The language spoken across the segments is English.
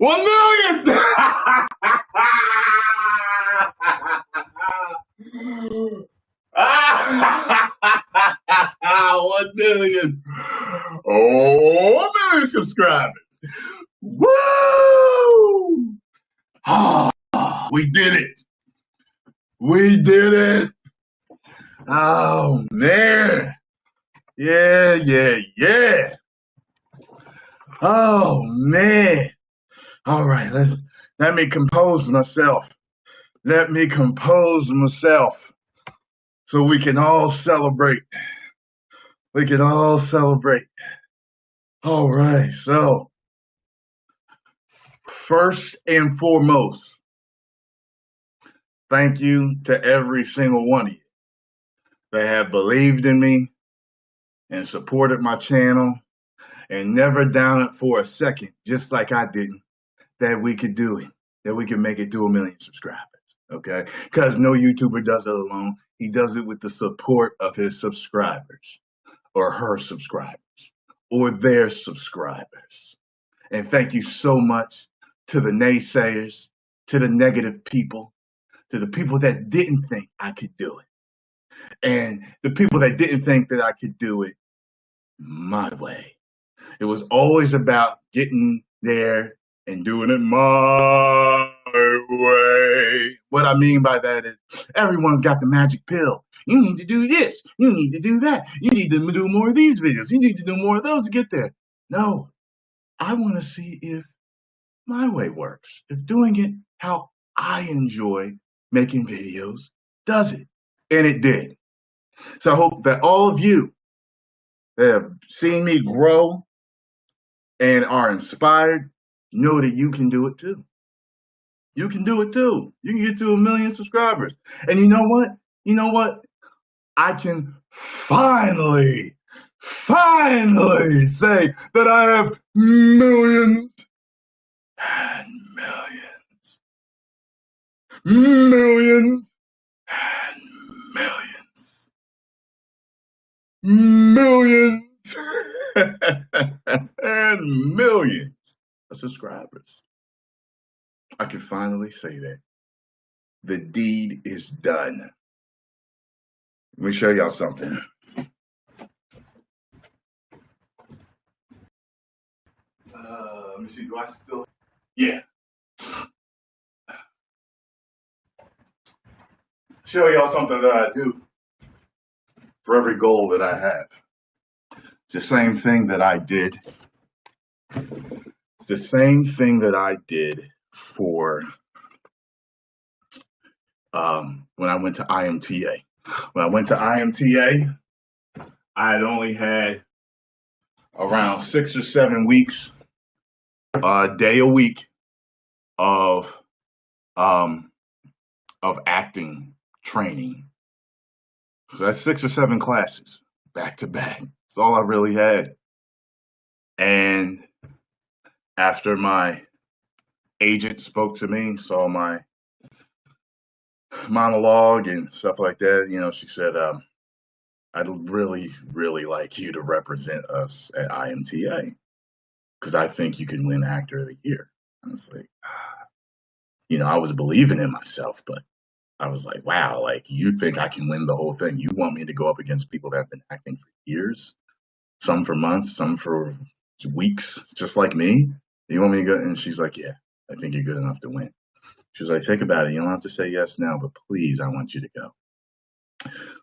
1 million! 1 million. Oh, 1 million subscribers. Woo! Oh, we did it. We did it. Oh, man. Yeah. Oh, man. All right, let me compose myself. Let me compose myself so we can all celebrate. We can all celebrate. All right, so first and foremost, thank you to every single one of you that have believed in me and supported my channel and never doubted for a second, just like I didn't, that we could do it, that we can make it to 1 million subscribers, okay? Because no YouTuber does it alone. He does it with the support of his subscribers or her subscribers or their subscribers. And thank you so much to the naysayers, to the negative people, to the people that didn't think I could do it, and the people that didn't think that I could do it my way. It was always about getting there and doing it my way. What I mean by that is everyone's got the magic pill. You need to do this. You need to do that. You need to do more of these videos. You need to do more of those to get there. No, I want to see if my way works. If doing it how I enjoy making videos does it. And it did. So I hope that all of you that have seen me grow and are inspired know that you can do it too. You can do it too. You can get to 1 million subscribers. And you know what? You know what? I can finally say that I have millions and millions, millions and millions, millions and millions of subscribers. I can finally say that. The deed is done. Let me show y'all something. Let me see, do I still? Yeah. Show y'all something that I do for every goal that I have. It's the same thing that I did. It's the same thing that I did for when I went to IMTA. When I went to IMTA, I had only had around 6 or 7 weeks, a day a week of acting training. So that's 6 or 7 classes back to back. That's all I really had. And after my agent spoke to me, saw my monologue and stuff like that, you know, she said, I'd really, really like you to represent us at IMTA because I think you can win Actor of the Year. I was like, you know, I was believing in myself, but I was like, wow, like, you think I can win the whole thing? You want me to go up against people that have been acting for years, some for months, some for weeks, just like me? You want me to go? And she's like, yeah, I think you're good enough to win. She was like, think about it. You don't have to say yes now, but please, I want you to go.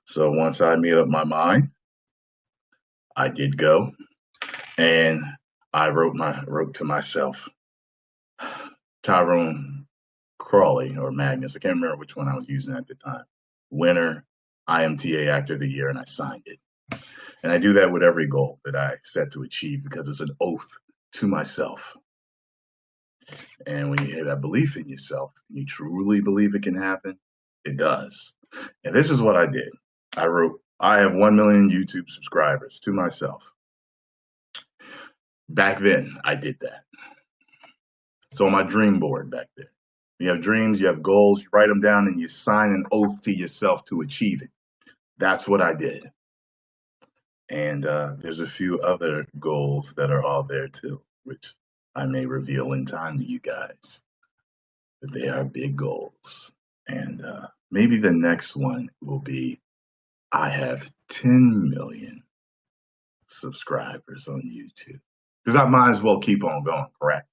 So once I made up my mind, I did go, and I wrote to myself, Tyrone Crawley or Magnus, I can't remember which one I was using at the time, winner, IMTA Actor of the Year, and I signed it. And I do that with every goal that I set to achieve because it's an oath to myself. And when you have that belief in yourself, you truly believe it can happen, it does. And this is what I did. I wrote, I have 1 million YouTube subscribers to myself. Back then, I did that. It's on my dream board back there. You have dreams, you have goals, you write them down, and you sign an oath to yourself to achieve it. That's what I did. And there's a few other goals that are all there too, which I may reveal in time to you guys that they are big goals. And maybe the next one will be I have 10 million subscribers on YouTube. Because I might as well keep on going, correct?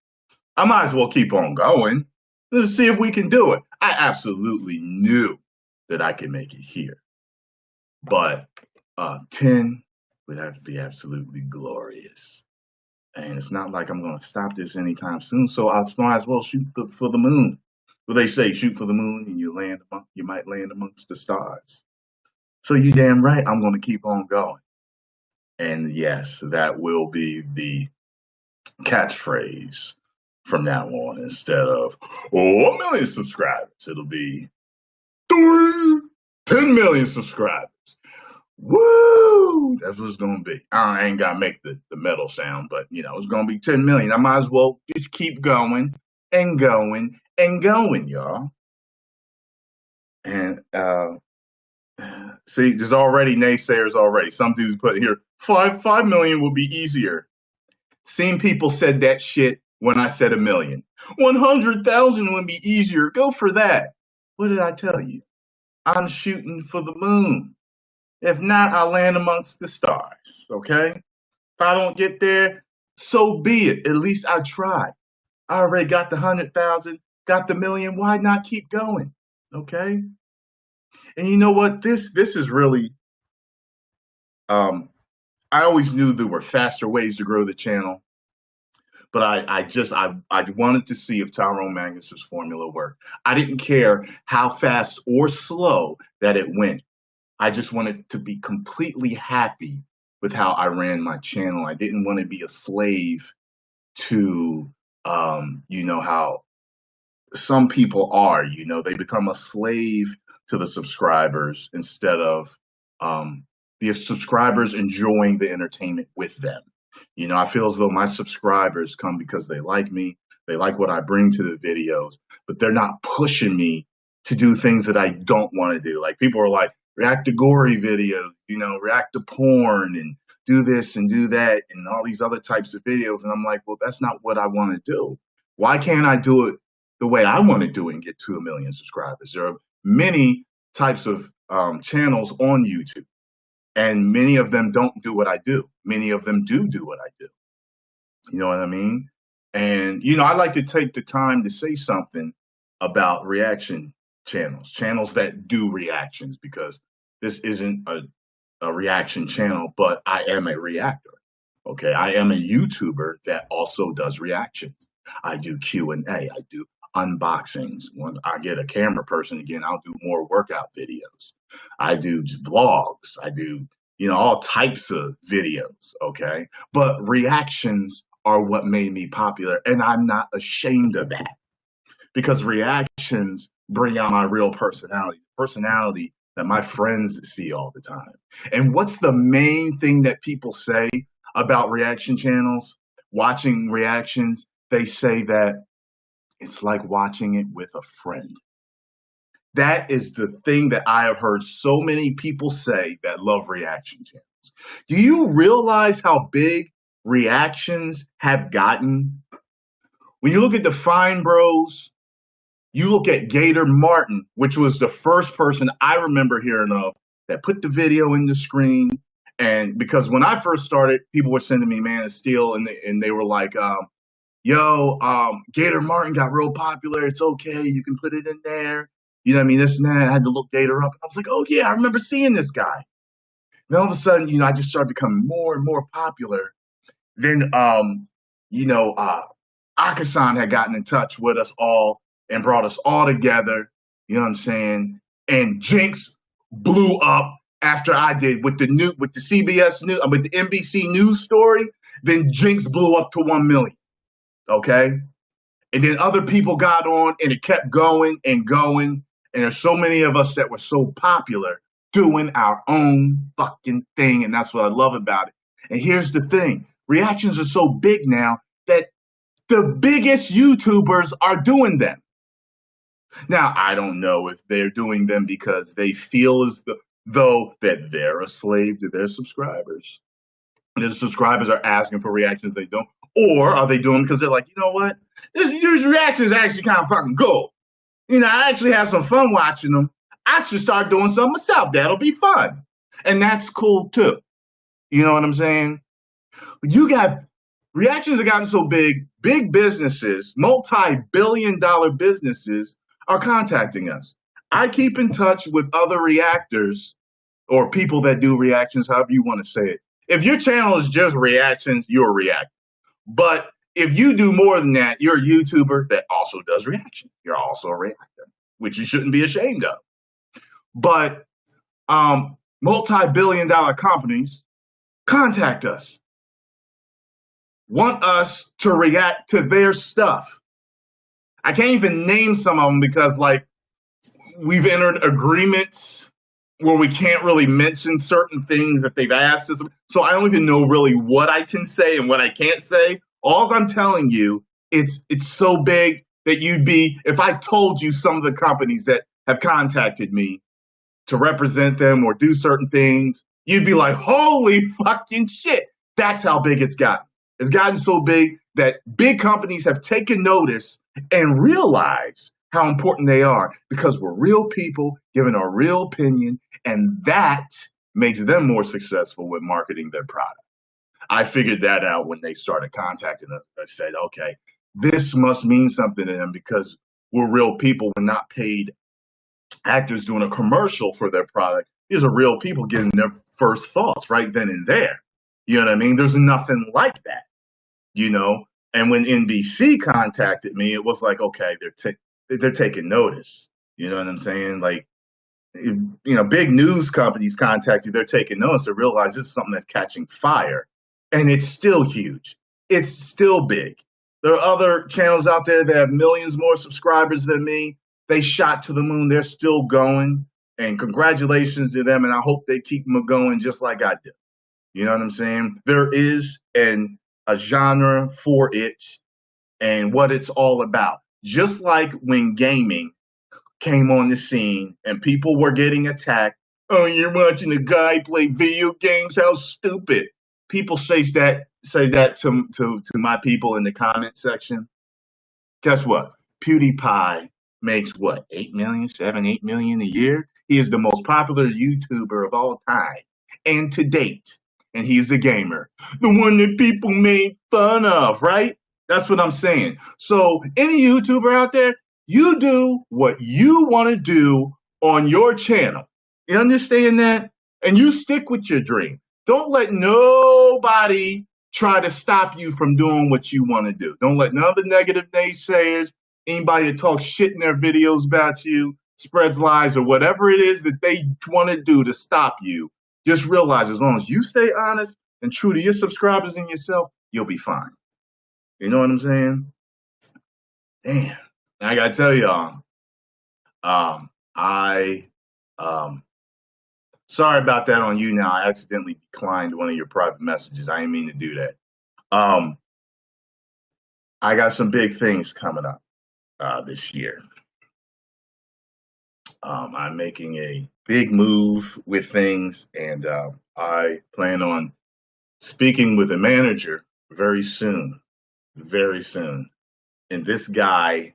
I might as well keep on going. Let's see if we can do it. I absolutely knew that I could make it here. But 10 would have to be absolutely glorious. And it's not like I'm going to stop this anytime soon, so I might as well shoot for the moon. Well, they say shoot for the moon and you might land amongst the stars. So you damn right I'm going to keep on going. And yes, that will be the catchphrase from now on. Instead of 1 million subscribers, it'll be 10 million subscribers. Woo! That's what it's going to be. I ain't got to make the metal sound, but, it's going to be 10 million. I might as well just keep going and going and going, y'all. And, see, there's already naysayers already. Some dudes put here, 5 million will be easier. Seen people said that shit when I said 1 million. 100,000 would be easier. Go for that. What did I tell you? I'm shooting for the moon. If not, I'll land amongst the stars, okay? If I don't get there, so be it. At least I tried. I already got the 100,000, got the 1 million. Why not keep going, okay? And you know what? This is really, I always knew there were faster ways to grow the channel. But I wanted to see if Tyrone Magnus's formula worked. I didn't care how fast or slow that it went. I just wanted to be completely happy with how I ran my channel. I didn't want to be a slave to, how some people are, they become a slave to the subscribers instead of the subscribers enjoying the entertainment with them. I feel as though my subscribers come because they like me, they like what I bring to the videos, but they're not pushing me to do things that I don't want to do. Like people are like, react to gory videos, react to porn and do this and do that and all these other types of videos. And I'm like, well, that's not what I want to do. Why can't I do it the way I want to do it and get to 1 million subscribers? There are many types of channels on YouTube. And many of them don't do what I do. Many of them do what I do. You know what I mean? And, I like to take the time to say something about reaction channels that do reactions, because this isn't a reaction channel, but I am a reactor. Okay, I am a YouTuber that also does reactions. I do Q&A. I do unboxings. When I get a camera person again, I'll do more workout videos. I do vlogs. I do, all types of videos. Okay. But reactions are what made me popular. And I'm not ashamed of that, because reactions bring out my real personality that my friends see all the time. And what's the main thing that people say about reaction channels, watching reactions? They say that it's like watching it with a friend. That is the thing that I have heard so many people say that love reaction channels. Do you realize how big reactions have gotten? When you look at the Fine Bros, you look at Gator Martin, which was the first person I remember hearing of that put the video in the screen. And because when I first started, people were sending me Man of Steel, and they were like, Gator Martin got real popular. It's okay. You can put it in there. This and that. I had to look Gator up. I was like, oh, yeah, I remember seeing this guy. Then all of a sudden, I just started becoming more and more popular. Then, Akasan had gotten in touch with us all and brought us all together. You know what I'm saying? And Jinx blew up after I did with the CBS News, with the NBC News story. Then Jinx blew up to 1 million. Okay. And then other people got on, and it kept going and going. And there's so many of us that were so popular doing our own fucking thing. And that's what I love about it. And here's the thing. Reactions are so big now that the biggest YouTubers are doing them. Now, I don't know if they're doing them because they feel as though that they're a slave to their subscribers. The subscribers are asking for reactions they don't, Or are they doing because they're like, you know what? These reactions actually kind of fucking cool. You know, I actually have some fun watching them. I should start doing some myself. That'll be fun. And that's cool too. You know what I'm saying? You got reactions have gotten so big businesses, multi-billion-dollar businesses are contacting us. I keep in touch with other reactors or people that do reactions, however you want to say it. If your channel is just reactions, you're a reactor. But if you do more than that, you're a YouTuber that also does reaction. You're also a reactor, which you shouldn't be ashamed of. But multi-billion-dollar companies contact us, want us to react to their stuff. I can't even name some of them because, like, we've entered agreements where we can't really mention certain things that they've asked us. So I don't even know really what I can say and what I can't say. All I'm telling you, it's so big that you'd be, if I told you some of the companies that have contacted me to represent them or do certain things, you'd be like, holy fucking shit. That's how big it's gotten. It's gotten so big that big companies have taken notice and realized how important they are because we're real people giving our real opinion, and that makes them more successful with marketing their product. I figured that out when they started contacting us. I said, okay, this must mean something to them because we're real people. We're not paid actors doing a commercial for their product. These are real people getting their first thoughts right then and there. You know what I mean? There's nothing like that, you know? And when NBC contacted me, it was like, okay, they're taking notice. You know what I'm saying? Like, you know, big news companies contact you, they're taking notice. They realize this is something that's catching fire. And it's still huge. It's still big. There are other channels out there that have millions more subscribers than me. They shot to the moon. They're still going. And congratulations to them. And I hope they keep them going just like I did. You know what I'm saying? There is a genre for it and what it's all about. Just like when gaming came on the scene and people were getting attacked. Oh, you're watching a guy play video games? How stupid. People say that to my people in the comment section. Guess what? PewDiePie makes what, 8 million a year? He is the most popular YouTuber of all time and to date. And he's a gamer. The one that people made fun of, right? That's what I'm saying. So any YouTuber out there, you do what you want to do on your channel. You understand that? And you stick with your dream. Don't let nobody try to stop you from doing what you want to do. Don't let none of the negative naysayers, anybody that talks shit in their videos about you, spreads lies, or whatever it is that they want to do to stop you. Just realize as long as you stay honest and true to your subscribers and yourself, you'll be fine. You know what I'm saying? Damn. I gotta tell y'all, sorry about that on you now. I accidentally declined one of your private messages. I didn't mean to do that. I got some big things coming up this year. I'm making a big move with things, and I plan on speaking with a manager very soon. Very soon. And this guy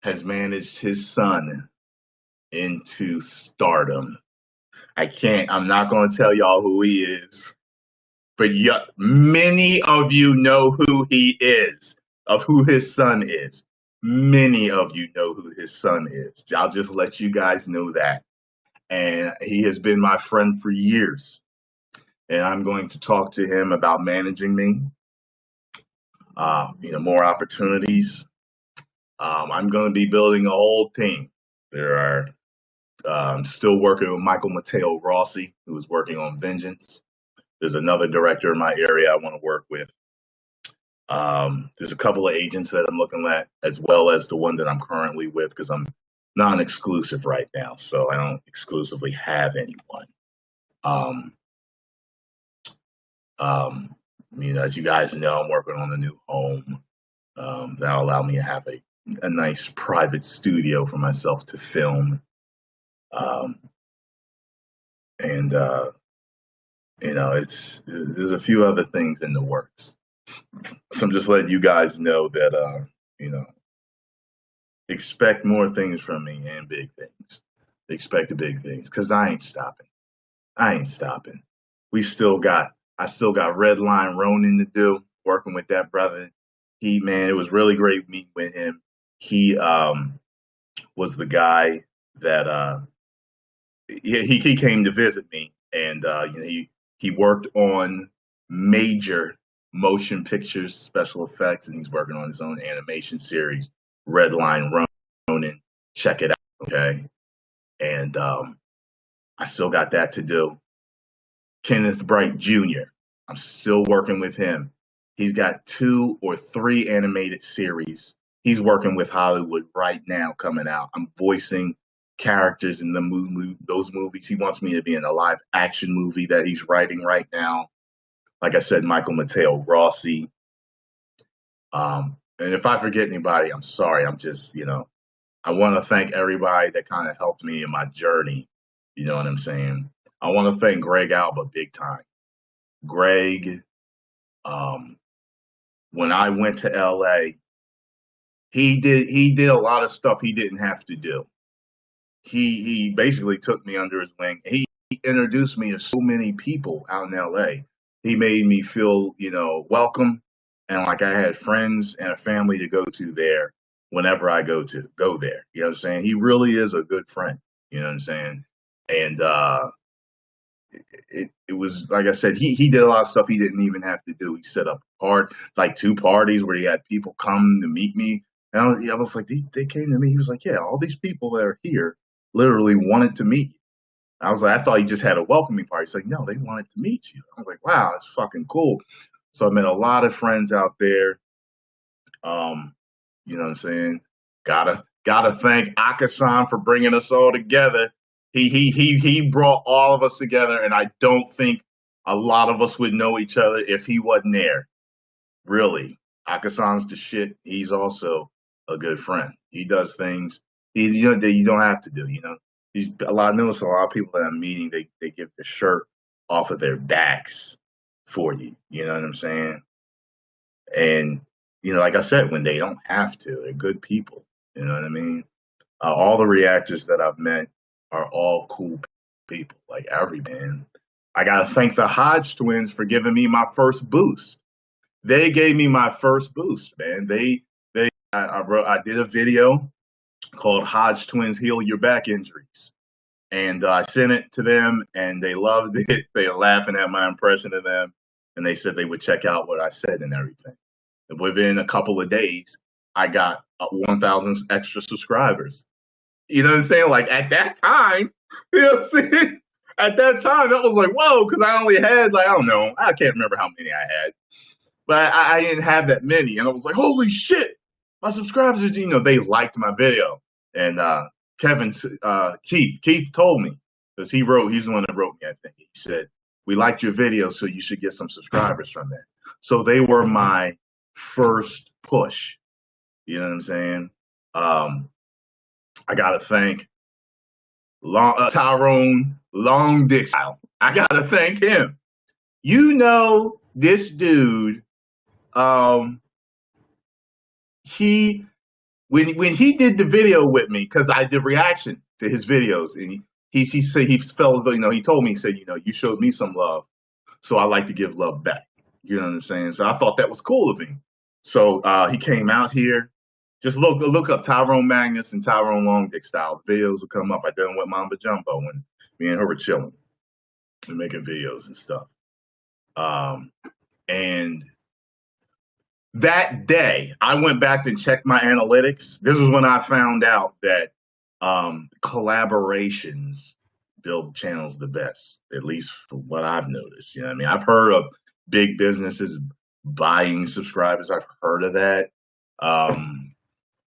has managed his son into stardom. I'm not going to tell y'all who he is, but many of you know who he is, of who his son is. Many of you know who his son is. I'll just let you guys know that. And he has been my friend for years. And I'm going to talk to him about managing me, more opportunities. I'm going to be building a whole team. I'm still working with Michael Mateo Rossi, who is working on Vengeance. There's another director in my area I want to work with. There's a couple of agents that I'm looking at, as well as the one that I'm currently with, because I'm non-exclusive right now, so I don't exclusively have anyone. As you guys know, I'm working on a new home that'll allow me to have a nice private studio for myself to film. There's a few other things in the works. So I'm just letting you guys know that, you know, expect more things from me and big things. Expect the big things because I ain't stopping. I ain't stopping. I still got Red Line Ronin to do, working with that brother. Man, it was really great meeting with him. He was the guy that he came to visit me, and he worked on major motion pictures, special effects, and he's working on his own animation series, Red Line Ronin. Check it out, okay? And I still got that to do. Kenneth Bright Jr. I'm still working with him. He's got 2 or 3 animated series. He's working with Hollywood right now coming out. I'm voicing characters in those movies. He wants me to be in a live action movie that he's writing right now. Like I said, Michael Mateo Rossi. And if I forget anybody, I'm sorry. I'm just, I want to thank everybody that kind of helped me in my journey. You know what I'm saying? I want to thank Greg Alba big time. Greg, when I went to LA, he did a lot of stuff he didn't have to do. He basically took me under his wing. He introduced me to so many people out in LA. He made me feel, welcome, and like I had friends and a family to go to there whenever I go there. You know what I'm saying? He really is a good friend. You know what I'm saying? And it was, like I said, he did a lot of stuff he didn't even have to do. He set up like 2 parties where he had people come to meet me. And I was like, they came to me. He was like, yeah, all these people that are here literally wanted to meet you. I was like, I thought he just had a welcoming party. He's like, no, they wanted to meet you. I was like, wow, that's fucking cool. So I met a lot of friends out there. You know what I'm saying? Gotta thank Akasan for bringing us all together. He brought all of us together, and I don't think a lot of us would know each other if he wasn't there. Really, Akasan's the shit. He's also a good friend. He does things that you don't have to do. I notice a lot of people that I'm meeting, they get the shirt off of their backs for you. You know what I'm saying? And like I said, when they don't have to, they're good people. You know what I mean? All the reactors that I've met are all cool people, like every man. I gotta thank the Hodge twins for giving me my first boost. They gave me my first boost, man. I did a video called Hodge Twins Heal Your Back Injuries. And I sent it to them, and they loved it. They were laughing at my impression of them, and they said they would check out what I said and everything. And within a couple of days, I got 1,000 extra subscribers. You know what I'm saying? Like, at that time, you know what I'm saying? At that time, that was like, whoa, because I only had, like, I don't know, I can't remember how many I had. But I didn't have that many. And I was like, holy shit, my subscribers, they liked my video. And Keith told me, because he's the one that wrote me, I think. He said, we liked your video, so you should get some subscribers from that. So they were my first push. You know what I'm saying? I got to thank Tyrone Long Dick Style. I got to thank him. This dude, when he did the video with me, because I did reaction to his videos, and he said, he felt as though, he told me, he said, you showed me some love, so I like to give love back. You know what I'm saying? So I thought that was cool of him. So he came out here. Just look up Tyrone Magnus and Tyrone Long Dick Style. Videos will come up. I did them with Mamba Jumbo when me and her were chilling and making videos and stuff. And that day, I went back and checked my analytics. This is when I found out that collaborations build channels the best, at least from what I've noticed. You know what I mean? I've heard of big businesses buying subscribers. I've heard of that.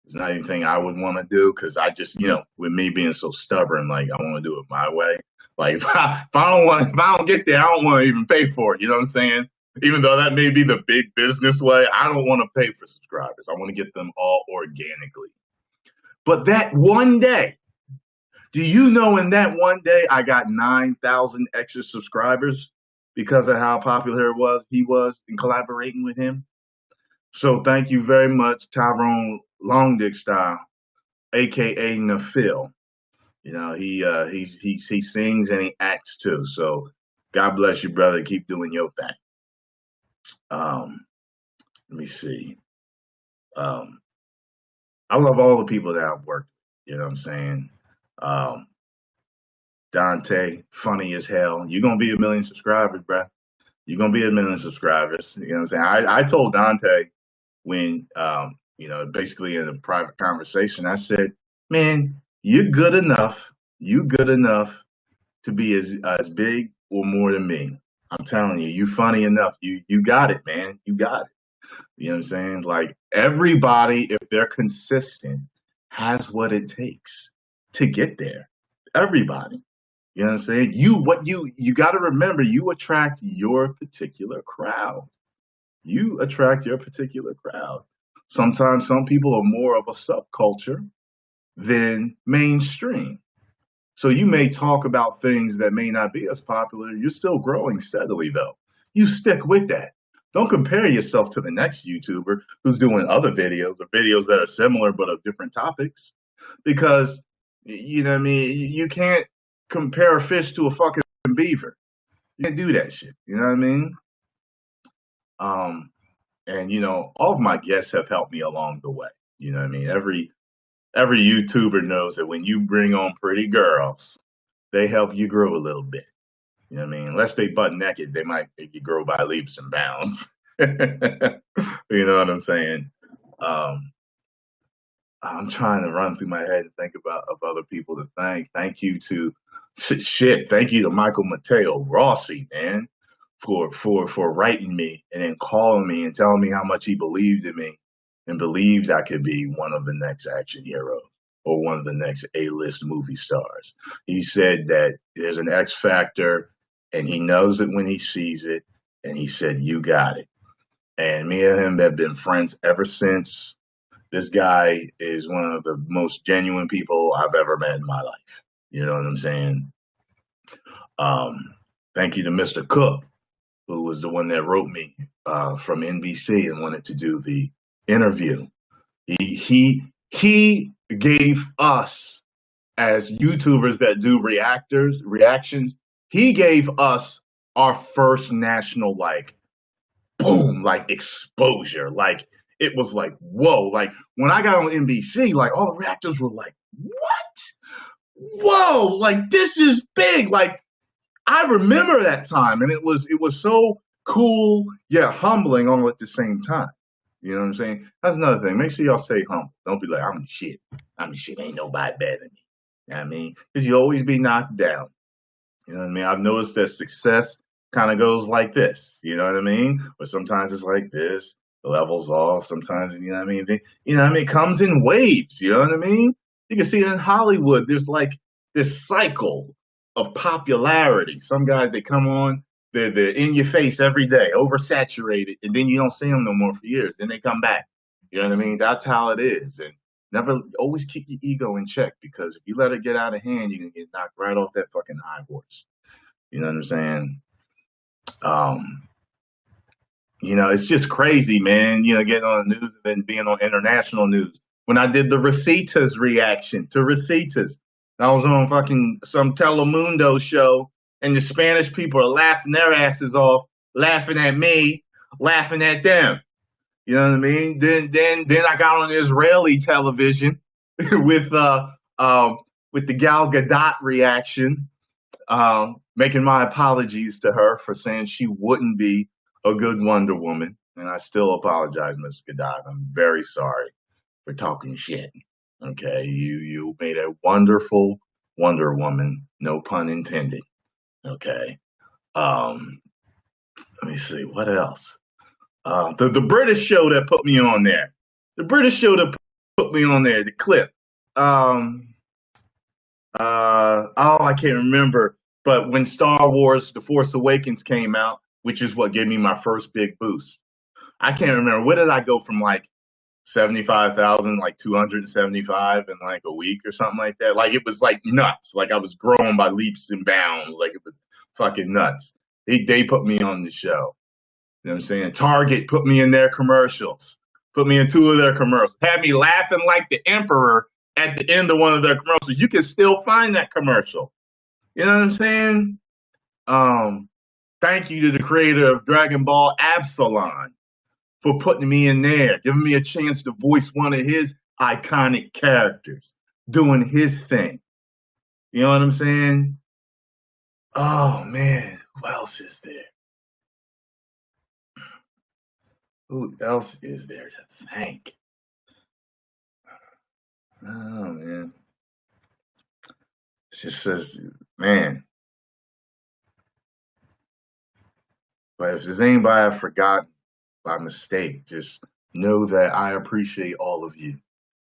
It's not anything I would want to do, because I just, with me being so stubborn, like, I want to do it my way. Like, if I don't get there, I don't want to even pay for it. You know what I'm saying? Even though that may be the big business way, I don't want to pay for subscribers. I want to get them all organically. But that one day, do you know in that one day I got 9,000 extra subscribers because of how popular he was in collaborating with him? So thank you very much, Tyrone Long Dick Style, aka Nafil. You know, he sings and he acts too. So God bless you, brother. Keep doing your thing. Let me see. I love all the people that I've worked with, you know what I'm saying? Um, Dante, funny as hell. You're gonna be 1 million subscribers, bruh. You're gonna be 1 million subscribers. You know what I'm saying? I told Dante when basically in a private conversation, I said, man, you're good enough. You good enough to be as big or more than me. I'm telling you, you funny enough. You got it, man. You got it. You know what I'm saying? Like everybody, if they're consistent, has what it takes to get there. Everybody. You know what I'm saying? You got to remember, you attract your particular crowd. You attract your particular crowd. Sometimes some people are more of a subculture than mainstream. So you may talk about things that may not be as popular. You're still growing steadily, though. You stick with that. Don't compare yourself to the next YouTuber who's doing other videos or videos that are similar but of different topics. Because, you know what I mean, you can't compare a fish to a fucking beaver. You can't do that shit. You know what I mean? And, you know, all of my guests have helped me along the way. You know what I mean? Every YouTuber knows that when you bring on pretty girls, they help you grow a little bit. You know what I mean? Unless they butt naked, they might make you grow by leaps and bounds. You know what I'm saying? I'm trying to run through my head and think of other people to thank. Thank you to Thank you to Michael Mateo Rossi, man, for writing me and then calling me and telling me how much he believed in me and believed I could be one of the next action heroes or one of the next A-list movie stars. He said that there's an X factor and he knows it when he sees it. And he said, you got it. And me and him have been friends ever since. This guy is one of the most genuine people I've ever met in my life. You know what I'm saying? Thank you to Mr. Cook, who was the one that wrote me from NBC and wanted to do the interview. He gave us, as YouTubers that do reactions, he gave us our first national, like, boom, like exposure. Like, it was like, whoa. Like, when I got on NBC, like, all the reactors were like, what? Whoa, like, this is big. Like, I remember that time, and it was so cool, yet humbling all at the same time. You know what I'm saying? That's another thing. Make sure y'all stay humble. Don't be like, I'm the shit. I'm the shit. Ain't nobody better than me. You know what I mean? Because you always be knocked down. You know what I mean? I've noticed that success kind of goes like this. You know what I mean? But sometimes it's like this. The level's off. Sometimes, you know what I mean? It comes in waves. You know what I mean? You can see it in Hollywood. There's like this cycle of popularity. Some guys, they come on, they're in your face every day, oversaturated, and then you don't see them no more for years. Then they come back. You know what I mean? That's how it is. And always keep your ego in check, because if you let it get out of hand, you can get knocked right off that fucking high horse. You know what I'm saying? It's just crazy, man. Getting on the news and then being on international news. When I did the Recetas reaction to Recetas, I was on fucking some Telemundo show, and the Spanish people are laughing their asses off, laughing at me, laughing at them. You know what I mean? Then I got on Israeli television with the Gal Gadot reaction, making my apologies to her for saying she wouldn't be a good Wonder Woman. And I still apologize, Ms. Gadot. I'm very sorry for talking shit. Okay, you made a wonderful Wonder Woman, no pun intended. Okay. Let me see, what else? The British show that put me on there. The British show that put me on there, the clip. I can't remember. But when Star Wars The Force Awakens came out, which is what gave me my first big boost, I can't remember. Where did I go from like 75,000, like 275 in like a week or something like that? Like, it was like nuts. Like, I was growing by leaps and bounds. Like, it was fucking nuts. They put me on the show. You know what I'm saying? Target put me in their commercials. put me in 2 of their commercials, had me laughing like the emperor at the end of one of their commercials. You can still find that commercial. You know what I'm saying? Thank you to the creator of Dragon Ball, Absalon, for putting me in there, giving me a chance to voice one of his iconic characters, doing his thing. You know what I'm saying? Oh, man, who else is there? Who else is there to thank? Oh, man. It just says, man. But if there's anybody I've forgotten by mistake, just know that I appreciate all of you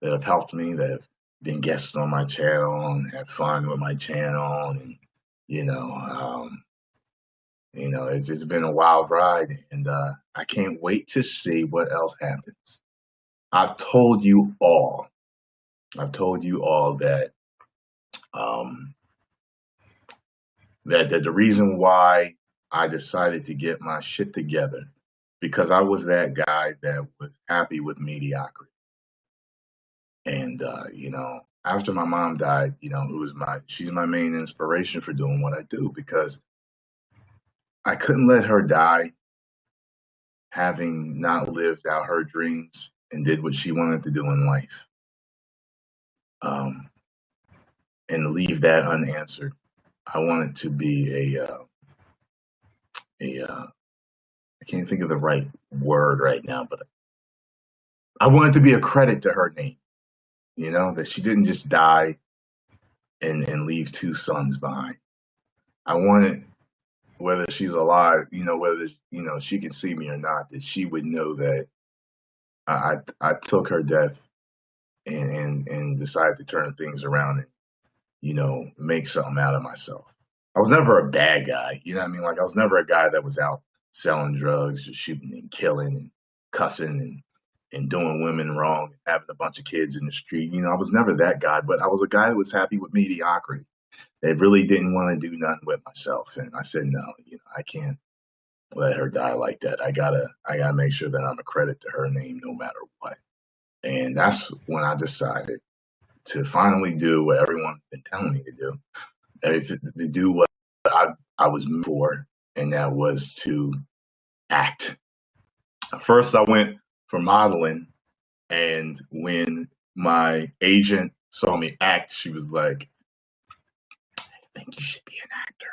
that have helped me, that have been guests on my channel and had fun with my channel. And, it's been a wild ride, and I can't wait to see what else happens. I've told you all that that the reason why I decided to get my shit together, because I was that guy that was happy with mediocrity. And, after my mom died, she's my main inspiration for doing what I do, because I couldn't let her die having not lived out her dreams and did what she wanted to do in life. And leave that unanswered. I want it to be I can't think of the right word right now, but I want it to be a credit to her name, that she didn't just die and leave 2 sons behind. I want it, whether she's alive, whether, she can see me or not, that she would know that I took her death and decided to turn things around and, make something out of myself. I was never a bad guy, you know what I mean? Like, I was never a guy that was out selling drugs, just shooting and killing and cussing and doing women wrong, and having a bunch of kids in the street. I was never that guy, but I was a guy that was happy with mediocrity. That really didn't want to do nothing with myself. And I said, no, I can't let her die like that. I gotta make sure that I'm a credit to her name no matter what. And that's when I decided to finally do what everyone's been telling me to do. To do what I was meant for, and that was to act. First, I went for modeling, and when my agent saw me act, she was like, I think you should be an actor.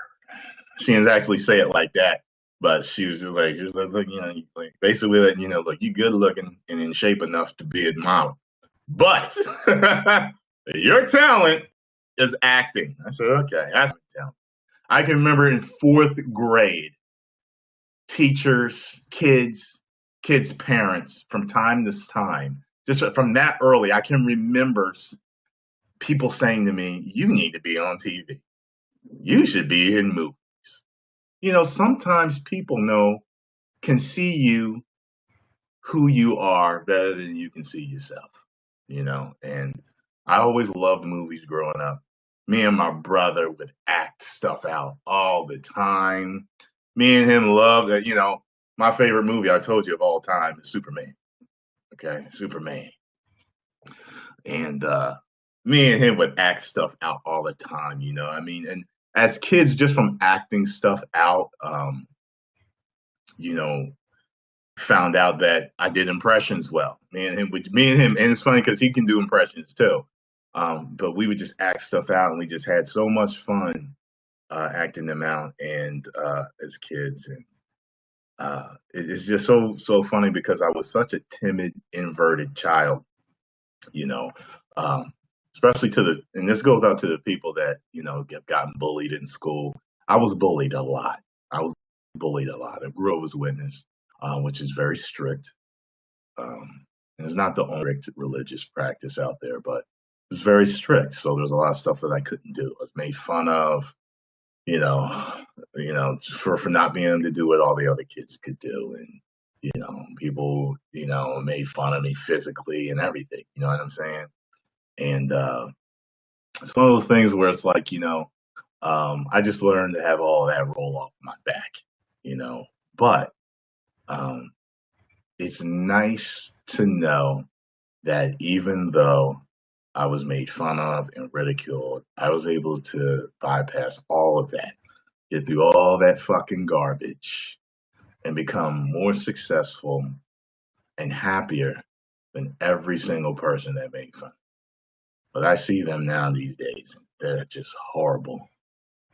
She didn't actually say it like that, but she was like, look, basically letting you know, look, you good looking and in shape enough to be a model, but your talent is acting. I said, okay, that's my talent. I can remember in 4th grade, teachers, kids' parents, from time to time, just from that early, I can remember people saying to me, you need to be on TV. You should be in movies. Sometimes people can see you, who you are, better than you can see yourself, and I always loved movies growing up. Me and my brother would act stuff out all the time. Me and him loved that, my favorite movie, I told you, of all time is Superman. Okay, Superman. And me and him would act stuff out all the time, and as kids, just from acting stuff out, found out that I did impressions well. Me and him, and it's funny because he can do impressions too. But we would just act stuff out, and we just had so much fun acting them out, and as kids, and it's just so funny because I was such a timid, inverted child, especially and this goes out to the people that have gotten bullied in school. I was bullied a lot. I grew up as a witness, which is very strict. And it's not the only strict religious practice out there, but it was very strict. So there's a lot of stuff that I couldn't do. I was made fun of, for not being able to do what all the other kids could do. And, people, made fun of me physically and everything. You know what I'm saying? And it's one of those things where it's like, I just learned to have all that roll off my back, but it's nice to know that even though I was made fun of and ridiculed, I was able to bypass all of that, get through all that fucking garbage, and become more successful and happier than every single person that made fun. But I see them now these days. They're just horrible.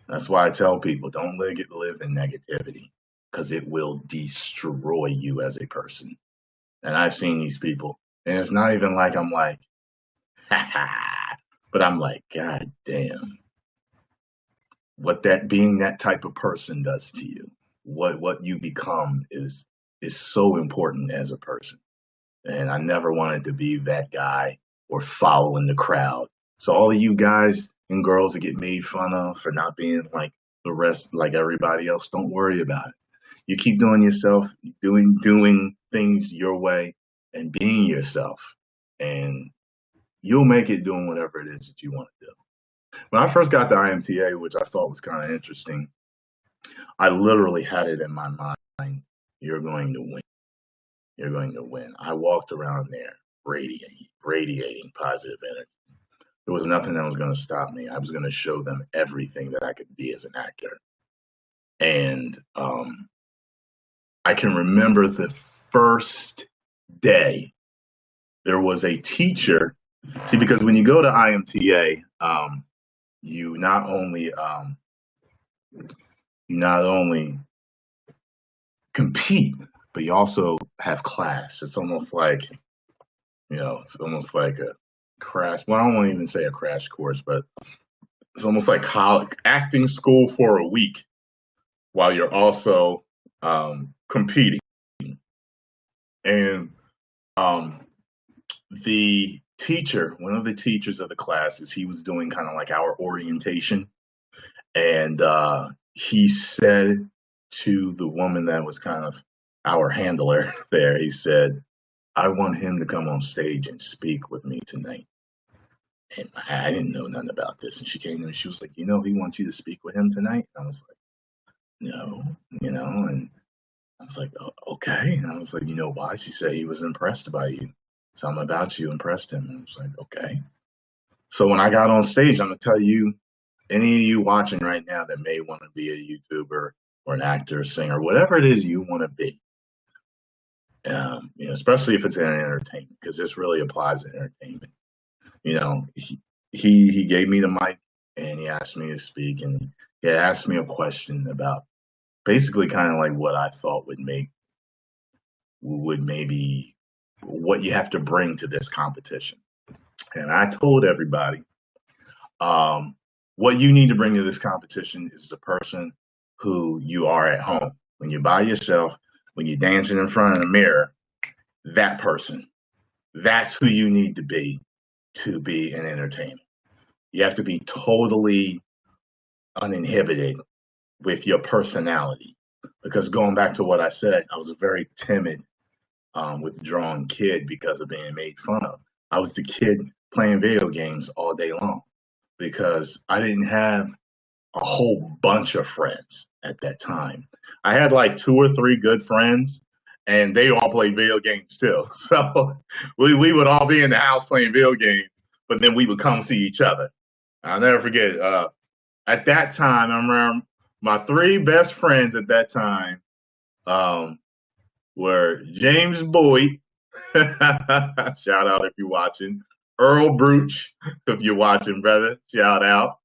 That's why I tell people, don't live in negativity, because it will destroy you as a person. And I've seen these people, and it's not even like I'm like, ha ha, but I'm like, God damn, what that being that type of person does to you, what you become is so important as a person. And I never wanted to be that guy or following the crowd. So all of you guys and girls that get made fun of for not being like the rest, like everybody else, don't worry about it. You keep doing yourself, doing things your way and being yourself, and you'll make it doing whatever it is that you want to do. When I first got the IMTA, which I thought was kind of interesting, I literally had it in my mind, you're going to win. You're going to win. I walked around there radiating positive energy. There was nothing that was going to stop me. I was going to show them everything that I could be as an actor. And I can remember the first day there was a teacher. See, because when you go to IMTA, you not only compete, but you also have class. It's almost like, it's almost like a crash. Well, I don't want to even say a crash course, but it's almost like college acting school for a week while you're also competing. And the teacher, one of the teachers of the classes, he was doing kind of like our orientation. And he said to the woman that was kind of our handler there, he said, I want him to come on stage and speak with me tonight. And I didn't know nothing about this. And she came in and she was like, he wants you to speak with him tonight? And I was like, no, and I was like, oh, okay. And I was like, why? She said he was impressed by you. Something about you impressed him. And I was like, okay. So when I got on stage, I'm going to tell you, any of you watching right now that may want to be a YouTuber or an actor, singer, whatever it is you want to be, especially if it's in entertainment, because this really applies to entertainment. He gave me the mic and he asked me to speak, and he asked me a question about basically kind of like what I thought would maybe what you have to bring to this competition. And I told everybody, what you need to bring to this competition is the person who you are at home. When you're by yourself, when you're dancing in front of the mirror, that person, that's who you need to be an entertainer. You have to be totally uninhibited with your personality. Because going back to what I said, I was a very timid, withdrawn kid because of being made fun of. I was the kid playing video games all day long because I didn't have a whole bunch of friends at that time. I had like 2 or 3 good friends, and they all played video games too. So we would all be in the house playing video games, but then we would come see each other. I'll never forget, at that time, I remember my 3 best friends at that time were James Boyd, shout out if you're watching, Earl Bruch, if you're watching, brother, shout out,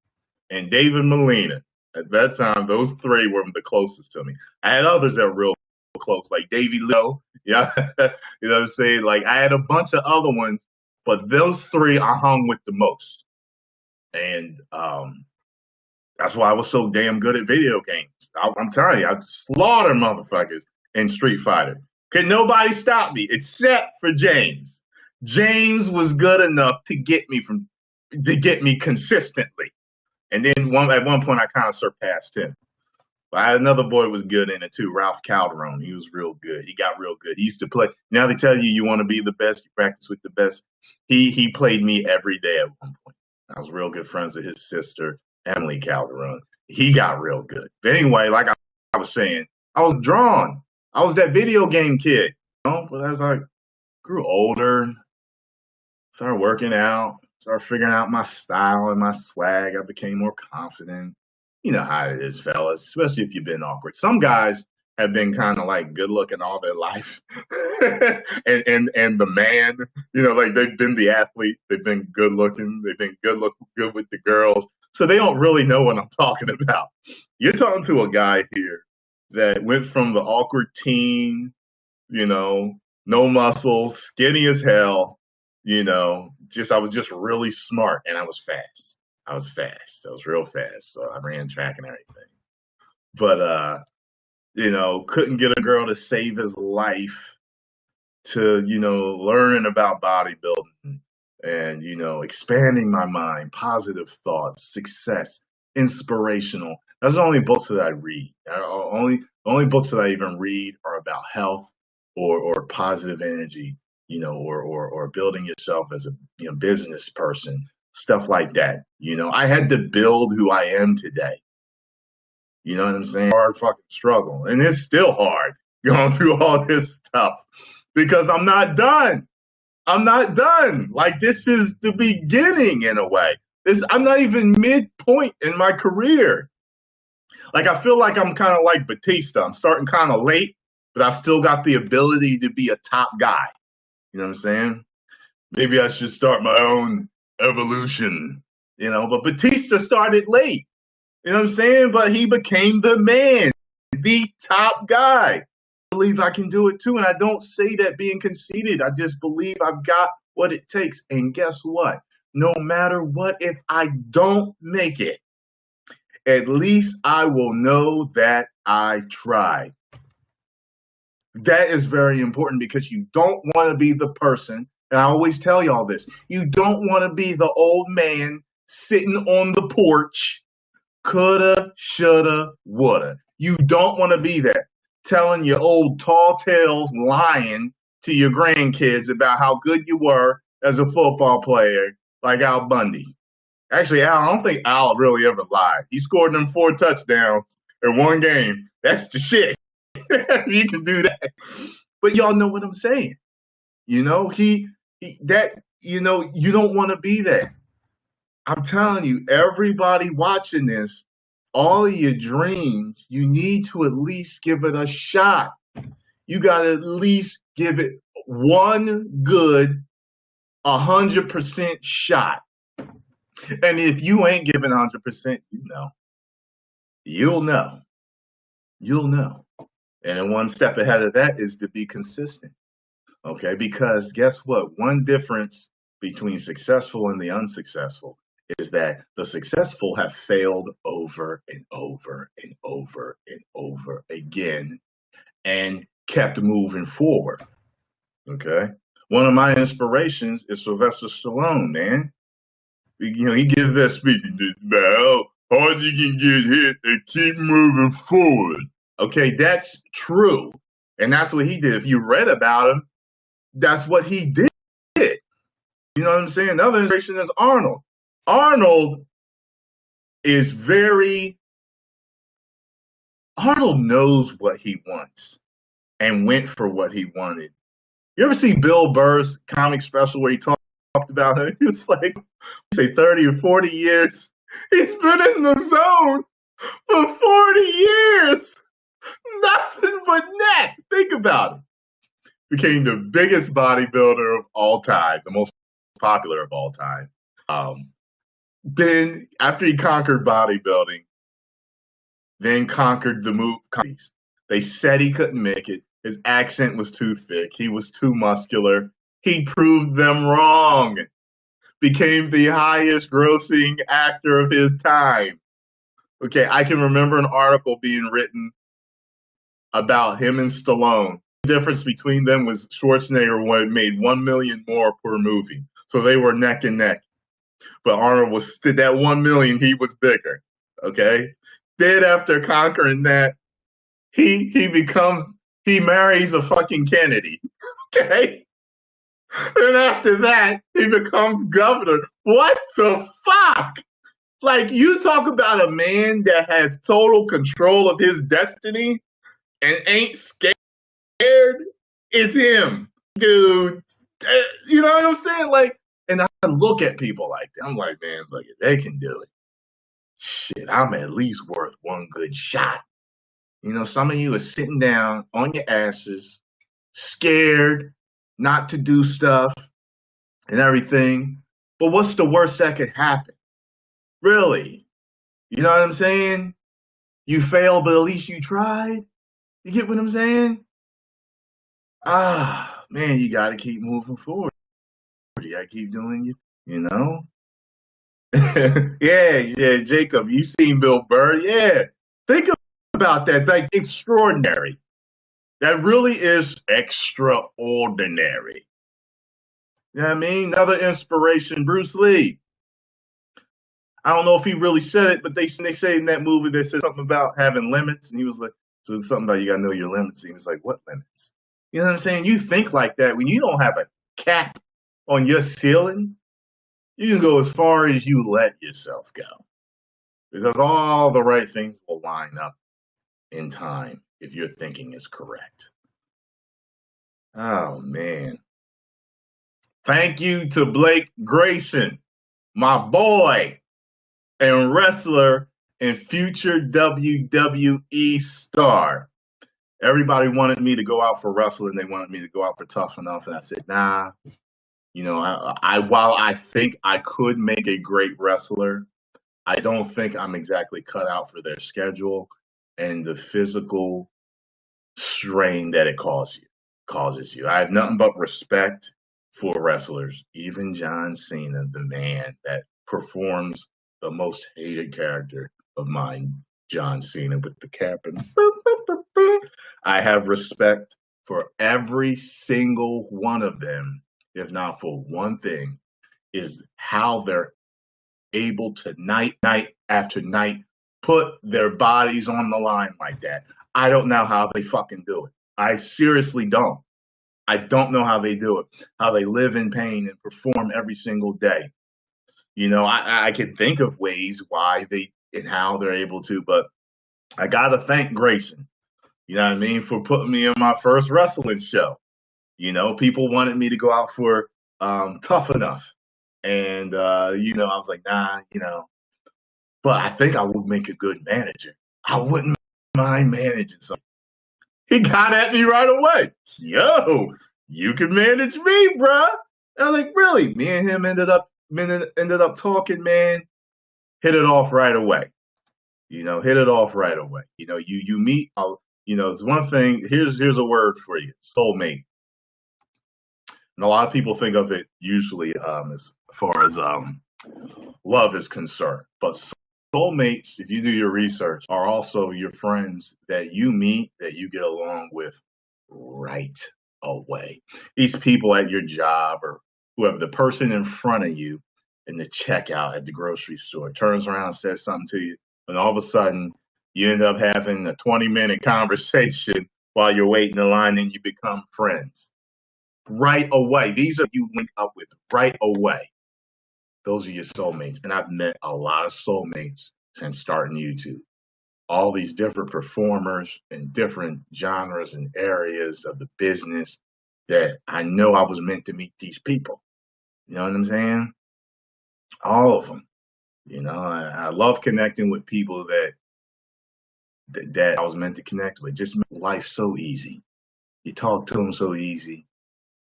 and David Molina. At that time, those 3 were the closest to me. I had others that were real close, like Davey Lowe, yeah, what I'm saying? Like, I had a bunch of other ones, but those 3 I hung with the most. And that's why I was so damn good at video games. I'm telling you, I'd slaughter motherfuckers in Street Fighter. Could nobody stop me except for James. James was good enough to get me consistently. And then at one point I kind of surpassed him. But I had another boy who was good in it too, Ralph Calderon. He was real good. He got real good. He used to play. Now they tell you want to be the best, you practice with the best. He played me every day at one point. I was real good friends with his sister, Emily Calderon. He got real good. But anyway, like I was saying, I was drawn. I was that video game kid. But as I grew older, started working out, started figuring out my style and my swag. I became more confident. You know how it is, fellas, especially if you've been awkward. Some guys have been kind of like good looking all their life. and the man, you know, like they've been the athlete, they've been good looking, they've been good with the girls. So they don't really know what I'm talking about. You're talking to a guy here that went from the awkward teen, you know, no muscles, skinny as hell, you know, I was just really smart and I was fast. I was real fast. So I ran track and everything. But you know, couldn't get a girl to save his life, to, you know, learning about bodybuilding and, you know, expanding my mind, positive thoughts, success, inspirational. Those are the only books that I read. Only books that I even read are about health or positive energy, you know, or building yourself as a, you know, business person, stuff like that. You know, I had to build who I am today. You know what I'm saying? Hard fucking struggle. And it's still hard going through all this stuff because I'm not done. I'm not done. Like, this is the beginning in a way. I'm not even midpoint in my career. Like, I feel like I'm kind of like Batista. I'm starting kind of late, but I've still got the ability to be a top guy. You know what I'm saying? Maybe I should start my own evolution, you know, but Batista started late. You know what I'm saying? But he became the man, the top guy. I believe I can do it too. And I don't say that being conceited. I just believe I've got what it takes. And guess what? No matter what, if I don't make it, at least I will know that I tried. That is very important because you don't want to be the person, and I always tell y'all this, you don't want to be the old man sitting on the porch, coulda, shoulda, woulda. You don't want to be that, telling your old tall tales, lying to your grandkids about how good you were as a football player, like Al Bundy. Actually, I don't think Al really ever lied. He scored them 4 touchdowns in one game. That's the shit. You can do that. But y'all know what I'm saying. You know, you know, you don't want to be that. I'm telling you, everybody watching this, all of your dreams, you need to at least give it a shot. You got to at least give it one good 100% shot. And if you ain't giving 100%, you'll know. And then one step ahead of that is to be consistent. Okay, because guess what? One difference between successful and the unsuccessful is that the successful have failed over and over and over and over again and kept moving forward. Okay, one of my inspirations is Sylvester Stallone, man. You know, he gives that speech about how hard you can get hit and keep moving forward. Okay, that's true. And that's what he did. If you read about him, that's what he did. You know what I'm saying? Another inspiration is Arnold. Arnold knows what he wants and went for what he wanted. You ever see Bill Burr's comic special where he talked about it? It's like, say 30 or 40 years. He's been in the zone for 40 years. Nothing but net. Think about it. Became the biggest bodybuilder of all time, the most popular of all time. Then, after he conquered bodybuilding, then conquered the movies. They said he couldn't make it. His accent was too thick. He was too muscular. He proved them wrong. Became the highest grossing actor of his time. Okay, I can remember an article being written about him and Stallone. The difference between them was Schwarzenegger made $1 million more per movie. So they were neck and neck. But Arnold was that $1 million, he was bigger. Okay? Then after conquering that, he marries a fucking Kennedy. Okay? And after that, he becomes governor. What the fuck? Like, you talk about a man that has total control of his destiny and ain't scared, it's him. Dude, You know what I'm saying? Like, and I look at people like that. I'm like, man, look, if they can do it, shit, I'm at least worth one good shot. You know, some of you are sitting down on your asses, scared not to do stuff and everything. But what's the worst that could happen? Really? You know what I'm saying? You failed, but at least you tried. You get what I'm saying? Ah, man, you got to keep moving forward. You got to keep doing it, you know? Yeah, Jacob, you seen Bill Burr. Yeah. Think about that. Like, extraordinary. That really is extraordinary. You know what I mean? Another inspiration, Bruce Lee. I don't know if he really said it, but they say in that movie they said something about having limits, and he was like, something about you gotta know your limits. And he was like, what limits? You know what I'm saying? You think like that when you don't have a cap on your ceiling, you can go as far as you let yourself go. Because all the right things will line up in time if your thinking is correct. Oh man. Thank you to Blake Grayson, my boy and wrestler and future WWE star. Everybody wanted me to go out for wrestling. They wanted me to go out for Tough Enough. And I said, nah. You know, while I think I could make a great wrestler, I don't think I'm exactly cut out for their schedule and the physical strain that it causes you. I have nothing but respect for wrestlers, even John Cena, the man that performs the most hated character of mine, John Cena with the cap and I have respect for every single one of them, if not for one thing, is how they're able to night after night put their bodies on the line like that. I don't know how they fucking do it. I seriously don't. I don't know how they do it, how they live in pain and perform every single day. You know, I can think of ways why they and how they're able to, but I got to thank Grayson, you know what I mean, for putting me in my first wrestling show. You know, people wanted me to go out for Tough Enough. And, you know, I was like, nah, you know, but I think I would make a good manager. I wouldn't mind managing something. He got at me right away. Yo, you can manage me, bruh. And I was like, really? Me and him ended up talking, man. Hit it off right away. You know, hit it off right away. You know, you meet. You know, it's one thing. Here's a word for you: soulmate. And a lot of people think of it usually as far as love is concerned, but soulmates, if you do your research, are also your friends that you meet that you get along with right away. These people at your job or whoever, the person in front of you in the checkout at the grocery store turns around and says something to you, and all of a sudden you end up having a 20-minute conversation while you're waiting in line and you become friends right away. These are you link up with right away. Those are your soulmates. And I've met a lot of soulmates since starting YouTube. All these different performers in different genres and areas of the business that I know I was meant to meet these people. You know what I'm saying? All of them. You know, I love connecting with people that I was meant to connect with. Just make life so easy. You talk to them so easy.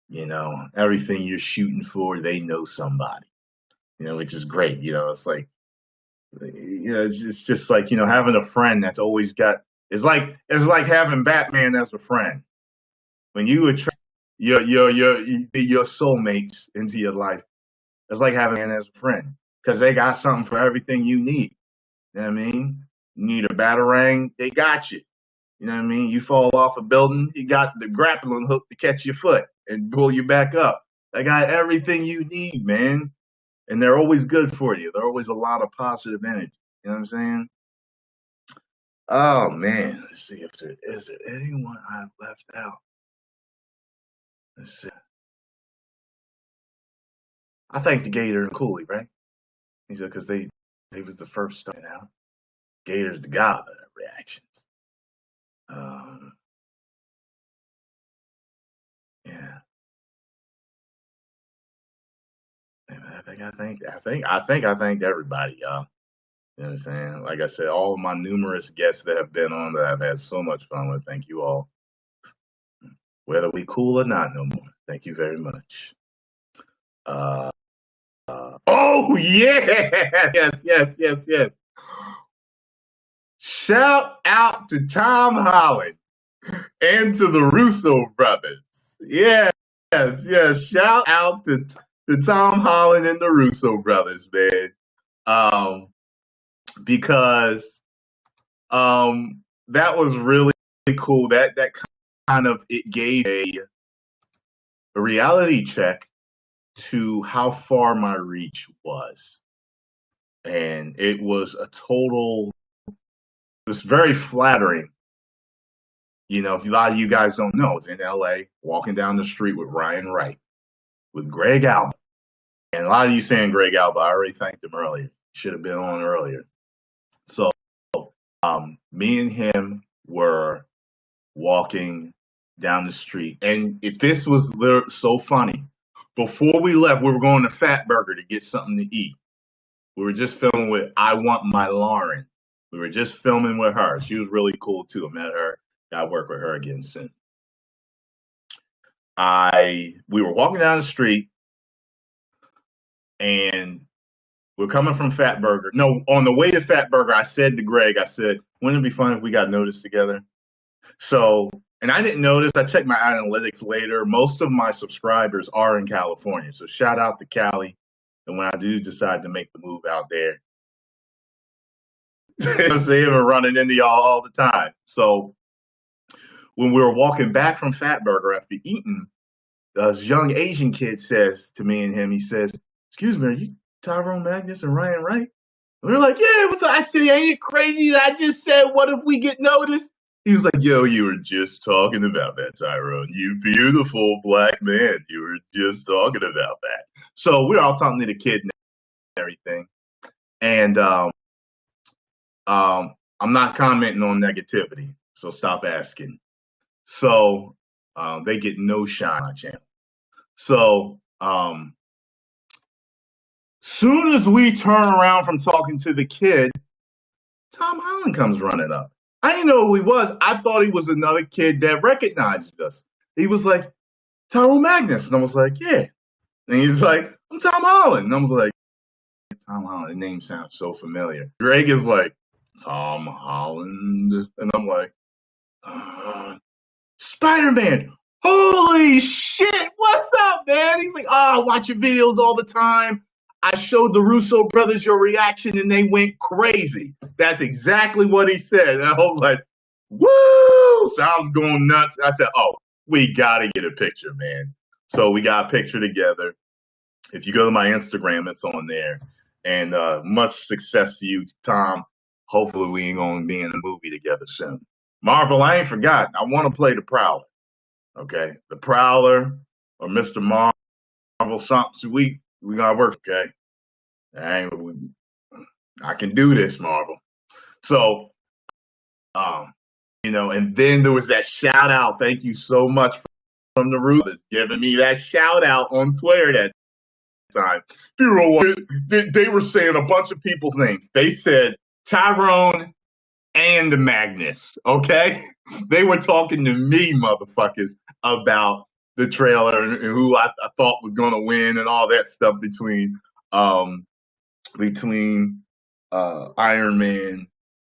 You know, everything you're shooting for, they know somebody. You know, which is great. You know, it's like, you know, it's just like, you know, having a friend that's always got, it's like having Batman as a friend. When you attract your soulmates into your life, it's like having Batman as a friend because they got something for everything you need. You know what I mean? You need a batarang, they got you. You know what I mean? You fall off a building, you got the grappling hook to catch your foot and pull you back up. They got everything you need, man. And they're always good for you. They're always a lot of positive energy. You know what I'm saying? Oh man, let's see if there is anyone I've left out. Let's see. I thank the Gator and Cooley, right? He said because they was the first starting out. Gator's the god of reactions. Yeah. I thanked everybody, y'all. You know what I'm saying? Like I said, all of my numerous guests that have been on that I've had so much fun with. Thank you all. Whether we cool or not no more. Thank you very much. Oh yeah! Yes. Shout out to Tom Holland and to the Russo brothers. Yes. Shout out to Tom Holland and the Russo brothers, man. Because that was really cool. That kind of, it gave a reality check to how far my reach was. And it was very flattering. You know, if a lot of you guys don't know, it's in LA, walking down the street with Ryan Wright, with Greg Alba. And a lot of you saying Greg Alba, I already thanked him earlier. Should have been on earlier. So me and him were walking down the street. And if this was so funny, before we left, we were going to Fat Burger to get something to eat. We were just filming with I Want My Lauren. We were just filming with her. She was really cool too. I met her. I work with her again soon. We were walking down the street and we're coming from Fat Burger. No, on the way to Fat Burger, I said to Greg, wouldn't it be fun if we got noticed together? So, and I didn't notice. I checked my analytics later. Most of my subscribers are in California. So shout out to Cali. And when I do decide to make the move out there, I'm saying, we're running into y'all all the time. So when we were walking back from Fat Burger after eating, this young Asian kid says to me and him, he says, "Excuse me, are you Tyrone, Magnus, and Ryan Wright?" And we were like, "Yeah, what's up?" I said, "Ain't it crazy? I just said, what if we get noticed?" He was like, "Yo, you were just talking about that, Tyrone. You beautiful black man. You were just talking about that." So we're all talking to the kid and everything. And I'm not commenting on negativity, so stop asking. So they get no shine on my channel. So soon as we turn around from talking to the kid, Tom Holland comes running up. I didn't know who he was. I thought he was another kid that recognized us. He was like, "Tyrone Magnus." And I was like, "Yeah." And he's like, "I'm Tom Holland." And I was like, Tom Holland, the name sounds so familiar. Greg is like, "Tom Holland." And I'm like, "Spider-Man. Holy shit, what's up, man?" He's like, "Oh, I watch your videos all the time. I showed the Russo brothers your reaction and they went crazy." That's exactly what he said. And I was like, woo! So I was going nuts. I said, "Oh, we got to get a picture, man." So we got a picture together. If you go to my Instagram, it's on there. And much success to you, Tom. Hopefully we ain't going to be in a movie together soon. Marvel, I ain't forgotten. I want to play the Prowler. Okay? The Prowler or Mr. Marvel, something. We got to work, okay? I can do this, Marvel. So, you know, and then there was that shout out. Thank you so much from the Ruthless giving me that shout out on Twitter that time. They were saying a bunch of people's names. They said Tyrone and Magnus, okay? They were talking to me, motherfuckers, about the trailer and who I thought was going to win and all that stuff between Iron Man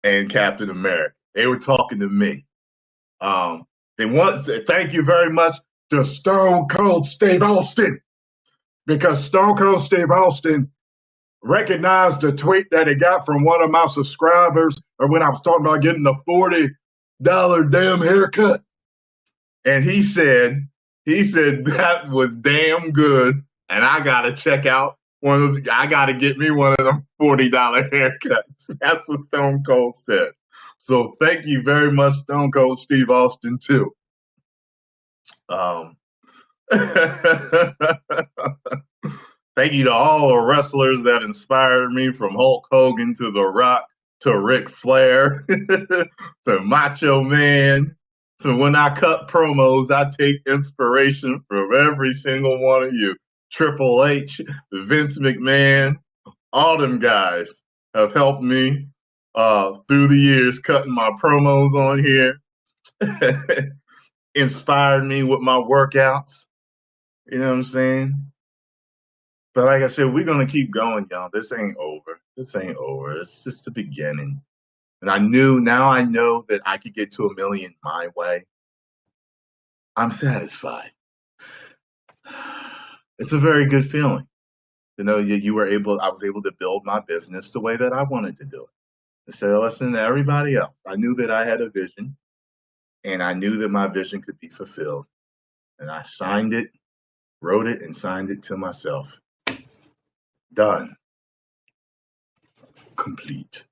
and Captain America. They were talking to me. They want to say thank you very much to Stone Cold Steve Austin, because Stone Cold Steve Austin recognized the tweet that he got from one of my subscribers, or when I was talking about getting a $40 damn haircut. And he said that was damn good, and I gotta check out I gotta get me one of them $40 haircuts. That's what Stone Cold said. So thank you very much, Stone Cold Steve Austin, too. Thank you to all the wrestlers that inspired me, from Hulk Hogan to The Rock to Ric Flair to Macho Man. So when I cut promos, I take inspiration from every single one of you. Triple H, Vince McMahon, all them guys have helped me through the years, cutting my promos on here, inspired me with my workouts. You know what I'm saying? But like I said, we're going to keep going, y'all. This ain't over. This ain't over. It's just the beginning. And now I know that I could get to 1 million my way. I'm satisfied. It's a very good feeling. You know, I was able to build my business the way that I wanted to do it. Instead of listening to everybody else, I knew that I had a vision, and I knew that my vision could be fulfilled. And I signed it, wrote it, and signed it to myself. Done. Complete.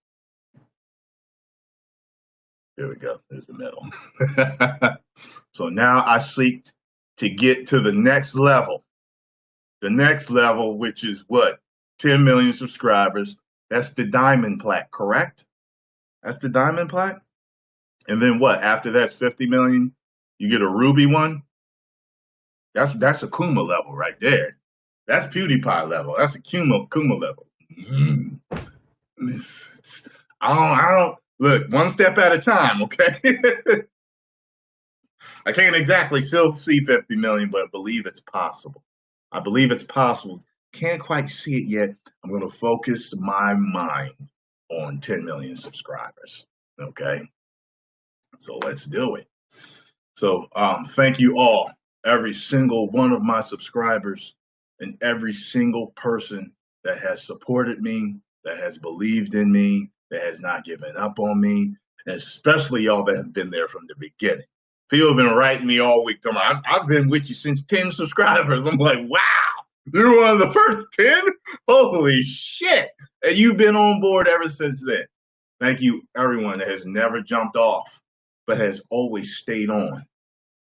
There we go. There's the medal. So now I seek to get to the next level. The next level, which is what? 10 million subscribers. That's the diamond plaque, correct? That's the diamond plaque? And then what? After that's 50 million, you get a ruby one? That's a Kuma level right there. That's PewDiePie level. That's a Kuma level. I don't look, one step at a time, okay? I can't exactly still see 50 million, but I believe it's possible. I believe it's possible. Can't quite see it yet. I'm going to focus my mind on 10 million subscribers, okay? So let's do it. So thank you all, every single one of my subscribers and every single person that has supported me, that has believed in me, that has not given up on me, and especially y'all that have been there from the beginning. People have been writing me all week. I've been with you since 10 subscribers. I'm like, wow, you're one of the first 10? Holy shit. And you've been on board ever since then. Thank you, everyone that has never jumped off, but has always stayed on.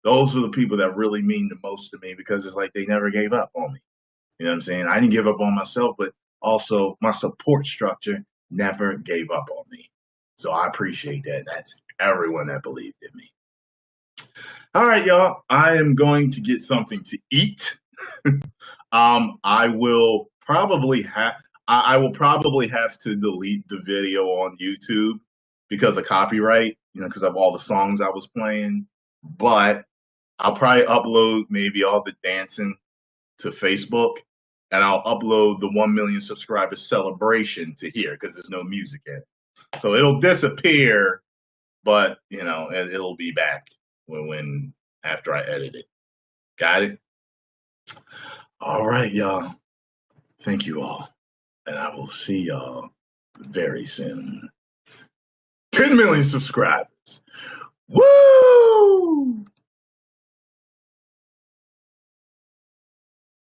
Those are the people that really mean the most to me, because it's like they never gave up on me. You know what I'm saying? I didn't give up on myself, but also my support structure never gave up on me. So I appreciate that. That's everyone that believed in me. All right, y'all. I am going to get something to eat. I will probably have to delete the video on YouTube because of copyright, because of all the songs I was playing. But I'll probably upload maybe all the dancing to Facebook, and I'll upload the 1 million subscribers celebration to here because there's no music in it. So it'll disappear, but it'll be back when after I edit it. Got it? All right, y'all. Thank you all. And I will see y'all very soon. 10 million subscribers.